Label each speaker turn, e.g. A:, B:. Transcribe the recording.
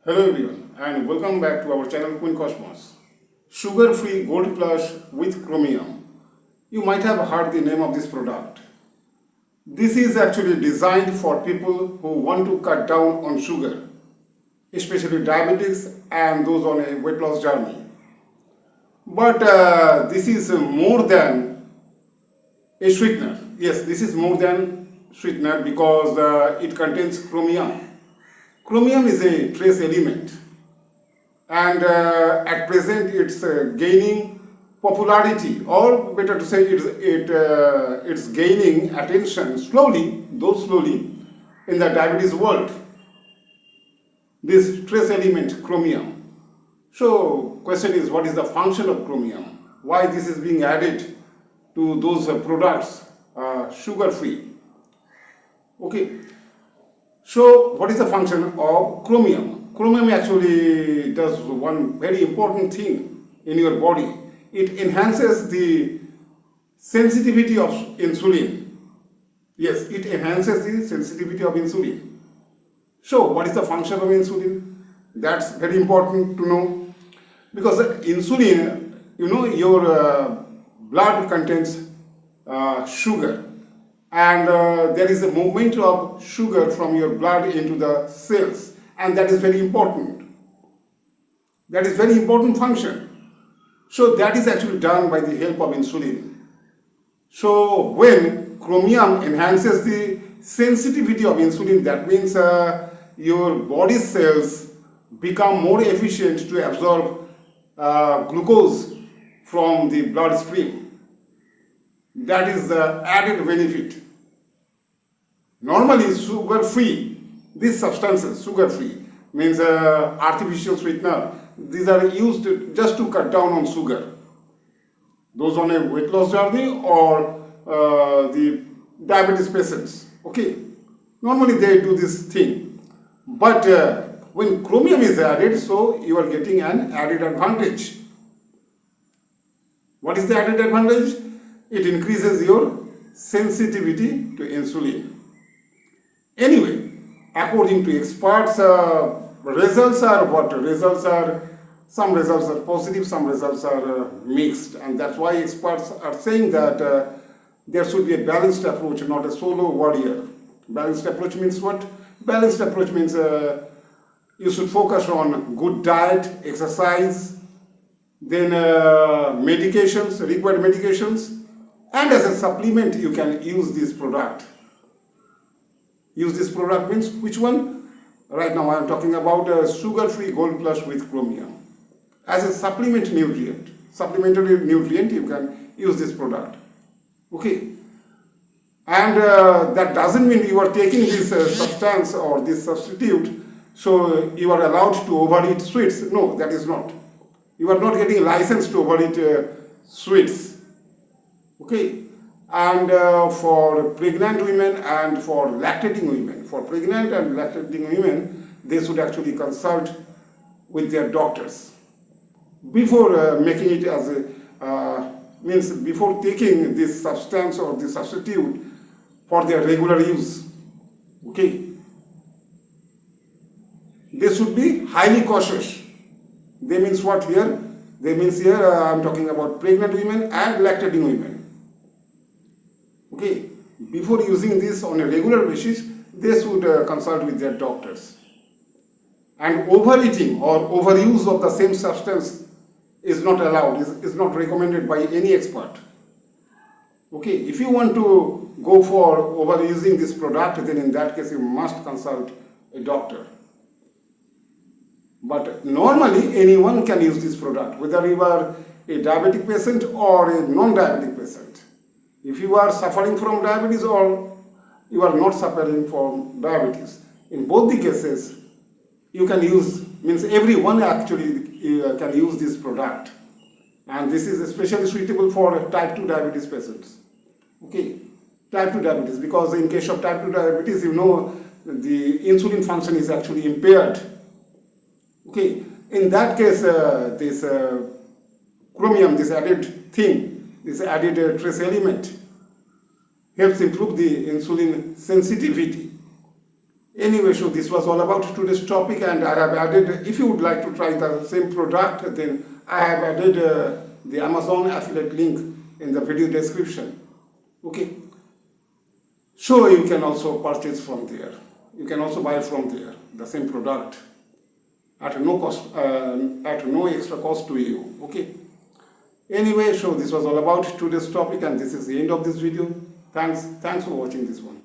A: Hello everyone and welcome back to our channel Quaint. Sugar-free Gold Plus with Chromium. You might have heard the name of this product. This is actually designed for people who want to cut down on sugar, especially diabetics and those on a weight loss journey. But this is more than a sweetener. Yes, this is more than sweetener because it contains chromium. Chromium is a trace element, and at present it's gaining popularity, or better to say it's gaining attention slowly, though slowly, in the diabetes world. This trace element chromium. So question is, what is the function of chromium? Why this is being added to those products sugar free? Okay. So, what is the function of chromium? Chromium actually does one very important thing in your body. It enhances the sensitivity of insulin. Yes, it enhances the sensitivity of insulin. So, what is the function of insulin? That's very important to know. Because insulin, your blood contains sugar. And there is a movement of sugar from your blood into the cells, and that is very important. That is very important function. So that is actually done by the help of insulin. So when chromium enhances the sensitivity of insulin, that means your body cells become more efficient to absorb glucose from the bloodstream. That is the added benefit. Normally, sugar-free, these substances, sugar-free, means artificial sweetener, these are used just to cut down on sugar. Those on a weight loss journey or the diabetes patients, okay. Normally they do this thing. But when chromium is added, so you are getting an added advantage. What is the added advantage? It increases your sensitivity to insulin. Anyway, according to experts, results are what? Some results are positive, some results are mixed, and that's why experts are saying that there should be a balanced approach, not a solo warrior. Balanced approach means what? Balanced approach means you should focus on good diet, exercise, then medications, required medications, and as a supplement, you can use this product. Use this product means which one? Right now I am talking about sugar-free Gold Plus with Chromium. As a supplement nutrient, supplementary nutrient, you can use this product. Okay. And that doesn't mean you are taking this substance or this substitute, so you are allowed to overeat sweets. No, that is not. You are not getting a license to overeat sweets. Okay, and for pregnant women and for lactating women, they should actually consult with their doctors before making it as a means before taking this substance or this substitute for their regular use. Okay, they should be highly cautious. They means what here? They means here I am talking about pregnant women and lactating women. Okay, before using this on a regular basis, they should consult with their doctors. And overeating or overuse of the same substance is not allowed, is not recommended by any expert. Okay, if you want to go for overusing this product, then in that case you must consult a doctor. But normally anyone can use this product, whether you are a diabetic patient or a non-diabetic patient. If you are suffering from diabetes or you are not suffering from diabetes, in both the cases, you can use, means everyone actually can use this product. And this is especially suitable for type 2 diabetes patients. Okay, type 2 diabetes, because in case of type 2 diabetes, the insulin function is actually impaired. Okay, in that case, this chromium, this added thing, this added trace element helps improve the insulin sensitivity. Anyway, so this was all about today's topic, and I have added, if you would like to try the same product, then I have added the Amazon affiliate link in the video description. Okay. So you can also purchase from there. You can also buy from there the same product at no cost, at no extra cost to you. Okay. Anyway, so this was all about today's topic, and this is the end of this video. Thanks for watching this one.